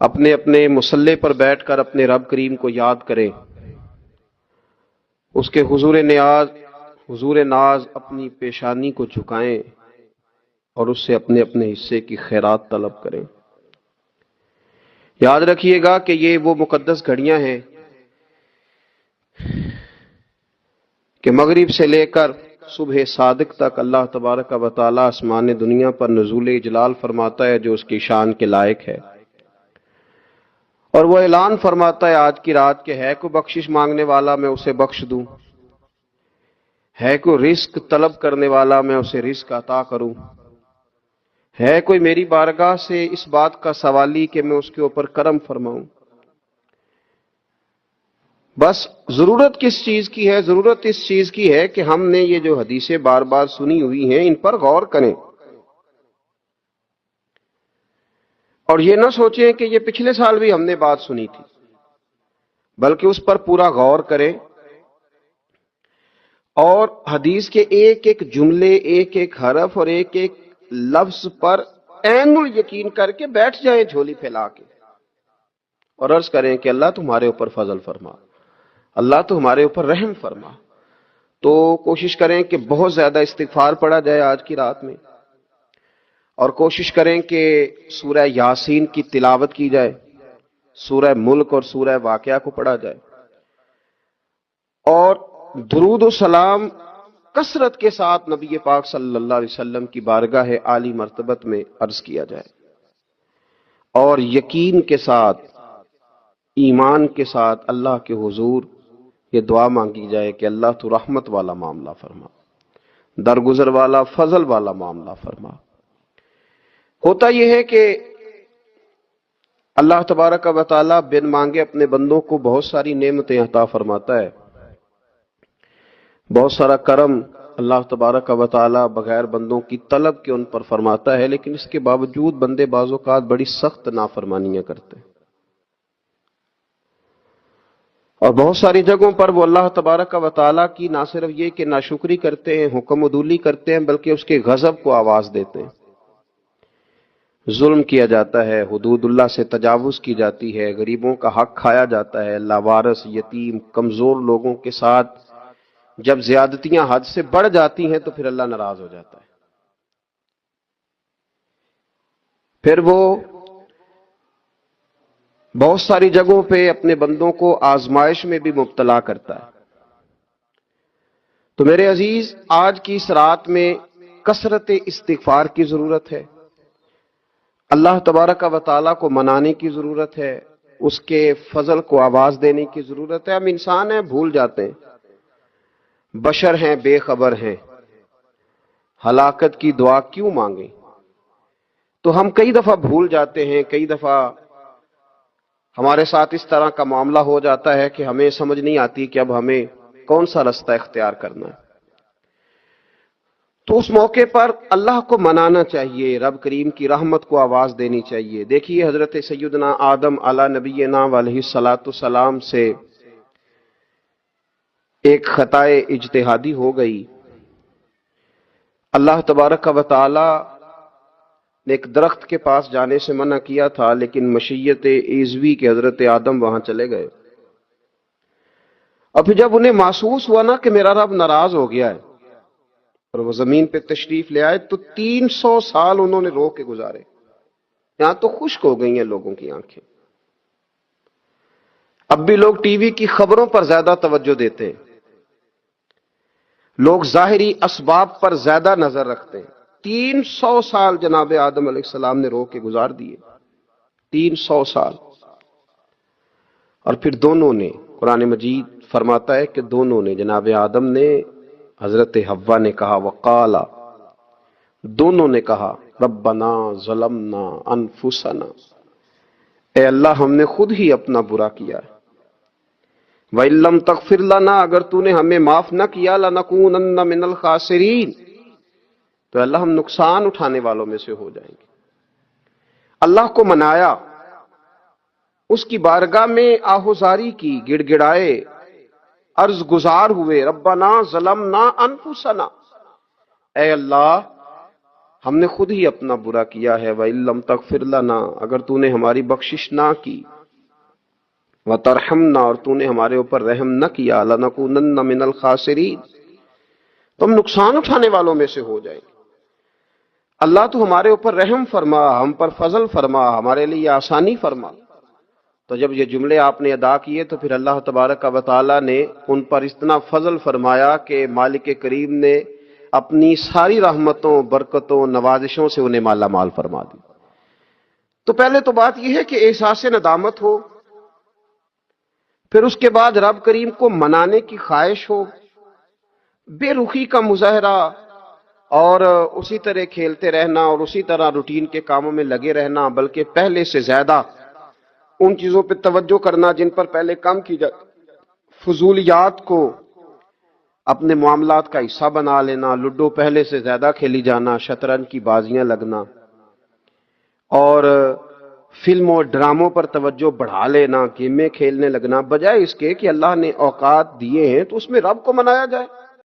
اپنے اپنے مصلے پر بیٹھ کر اپنے رب کریم کو یاد کریں، اس کے حضور ناز اپنی پیشانی کو جھکائیں اور اس سے اپنے اپنے حصے کی خیرات طلب کریں۔ یاد رکھیے گا کہ یہ وہ مقدس گھڑیاں ہیں کہ مغرب سے لے کر صبح صادق تک اللہ تبارک و تعالی آسمان دنیا پر نزول اجلال فرماتا ہے جو اس کی شان کے لائق ہے، اور وہ اعلان فرماتا ہے آج کی رات کہ ہے کوئی بخشش مانگنے والا میں اسے بخش دوں، ہے کوئی رزق طلب کرنے والا میں اسے رزق عطا کروں، ہے کوئی میری بارگاہ سے اس بات کا سوالی کہ میں اس کے اوپر کرم فرماؤں۔ بس ضرورت کس چیز کی ہے؟ ضرورت اس چیز کی ہے کہ ہم نے یہ جو حدیثیں بار بار سنی ہوئی ہیں ان پر غور کریں، اور یہ نہ سوچیں کہ یہ پچھلے سال بھی ہم نے بات سنی تھی، بلکہ اس پر پورا غور کریں اور حدیث کے ایک ایک جملے، ایک ایک حرف اور ایک ایک لفظ پر عین یقین کر کے بیٹھ جائیں جھولی پھیلا کے، اور عرض کریں کہ اللہ تمہارے اوپر فضل فرما، اللہ تو ہمارے اوپر رحم فرما۔ تو کوشش کریں کہ بہت زیادہ استغفار پڑھا جائے آج کی رات میں، اور کوشش کریں کہ سورہ یاسین کی تلاوت کی جائے، سورہ ملک اور سورہ واقعہ کو پڑھا جائے، اور درود و سلام کثرت کے ساتھ نبی پاک صلی اللہ علیہ وسلم کی بارگاہ عالی مرتبت میں عرض کیا جائے، اور یقین کے ساتھ، ایمان کے ساتھ اللہ کے حضور یہ دعا مانگی جائے کہ اللہ تو رحمت والا معاملہ فرما، درگزر والا، فضل والا معاملہ فرما۔ ہوتا یہ ہے کہ اللہ تبارک و تعالی بن مانگے اپنے بندوں کو بہت ساری نعمتیں عطا فرماتا ہے، بہت سارا کرم اللہ تبارک و تعالی بغیر بندوں کی طلب کے ان پر فرماتا ہے، لیکن اس کے باوجود بندے بعض اوقات بڑی سخت نافرمانیاں کرتے ہیں، اور بہت ساری جگہوں پر وہ اللہ تبارک و تعالیٰ کی نہ صرف یہ کہ ناشکری کرتے ہیں، حکم عدولی کرتے ہیں، بلکہ اس کے غضب کو آواز دیتے ہیں۔ ظلم کیا جاتا ہے، حدود اللہ سے تجاوز کی جاتی ہے، غریبوں کا حق کھایا جاتا ہے، لاوارث، یتیم، کمزور لوگوں کے ساتھ جب زیادتیاں حد سے بڑھ جاتی ہیں تو پھر اللہ ناراض ہو جاتا ہے، پھر وہ بہت ساری جگہوں پہ اپنے بندوں کو آزمائش میں بھی مبتلا کرتا ہے۔ تو میرے عزیز، آج کی اس رات میں کثرت استغفار کی ضرورت ہے، اللہ تبارک و تعالیٰ کو منانے کی ضرورت ہے، اس کے فضل کو آواز دینے کی ضرورت ہے۔ ہم انسان ہیں، بھول جاتے ہیں، بشر ہیں، بے خبر ہیں، ہلاکت کی دعا کیوں مانگیں؟ تو ہم کئی دفعہ بھول جاتے ہیں، کئی دفعہ ہمارے ساتھ اس طرح کا معاملہ ہو جاتا ہے کہ ہمیں سمجھ نہیں آتی کہ اب ہمیں کون سا رستہ اختیار کرنا ہے۔ تو اس موقع پر اللہ کو منانا چاہیے، رب کریم کی رحمت کو آواز دینی چاہیے۔ دیکھیے حضرت سیدنا آدم علی نبینا علیہ الصلاۃ والسلام سے ایک خطائے اجتہادی ہو گئی، اللہ تبارک و تعالی نے ایک درخت کے پاس جانے سے منع کیا تھا، لیکن مشیت ایزوی کے حضرت آدم وہاں چلے گئے، اور پھر جب انہیں محسوس ہوا نا کہ میرا رب ناراض ہو گیا ہے اور وہ زمین پہ تشریف لے آئے، تو 300 سال انہوں نے رو کے گزارے، یہاں تو خشک ہو گئی ہیں لوگوں کی آنکھیں۔ اب بھی لوگ ٹی وی کی خبروں پر زیادہ توجہ دیتے ہیں، لوگ ظاہری اسباب پر زیادہ نظر رکھتے ہیں۔ 300 سال جناب آدم علیہ السلام نے رو کے گزار دیے، 300 سال، اور پھر دونوں نے، قرآن مجید فرماتا ہے کہ دونوں نے، جناب آدم نے، حضرت حوا نے کہا، وقالا، دونوں نے کہا، ربنا ظلمنا انفسنا، اے اللہ ہم نے خود ہی اپنا برا کیا ہے، وَإِن لَّمْ تَغْفِرْ لَنَا، اگر تو نے ہمیں معاف نہ کیا، لَنَكُونَنَّ مِنَ الْخَاسِرِينَ، تو اللہ ہم نقصان اٹھانے والوں میں سے ہو جائیں گے۔ اللہ کو منایا، اس کی بارگاہ میں آہوزاری کی، گڑ گڑائے، عرض گزار ہوئے، ربنا ظلمنا انفسنا، اے اللہ ہم نے خود ہی اپنا برا کیا ہے، وَإِن لَّمْ تَغْفِرْ لَنَا، اگر تو نے ہماری بخشش نہ کی، وَتَرْحَمْنَا، اور تو نے ہمارے اوپر رحم نہ کیا، لَنَكُونَنَّ مِنَ الْخَاسِرِينَ، تو ہم نقصان اٹھانے والوں میں سے ہو جائیں گے۔ اللہ تو ہمارے اوپر رحم فرما، ہم پر فضل فرما، ہمارے لیے آسانی فرما۔ تو جب یہ جملے آپ نے ادا کیے تو پھر اللہ تبارک و تعالیٰ نے ان پر اتنا فضل فرمایا کہ مالک کریم نے اپنی ساری رحمتوں، برکتوں، نوازشوں سے انہیں مالا مال فرما دی۔ تو پہلے تو بات یہ ہے کہ احساس ندامت ہو، پھر اس کے بعد رب کریم کو منانے کی خواہش ہو، بے رخی کا مظاہرہ، اور اسی طرح کھیلتے رہنا اور اسی طرح روٹین کے کاموں میں لگے رہنا، بلکہ پہلے سے زیادہ ان چیزوں پہ توجہ کرنا جن پر پہلے کام کی جاتی، فضولیات کو اپنے معاملات کا حصہ بنا لینا، لڈو پہلے سے زیادہ کھیلی جانا، شطرنج کی بازیاں لگنا، اور فلموں ڈراموں پر توجہ بڑھا لینا، گیمیں کھیلنے لگنا، بجائے اس کے کہ اللہ نے اوقات دیے ہیں تو اس میں رب کو منایا جائے۔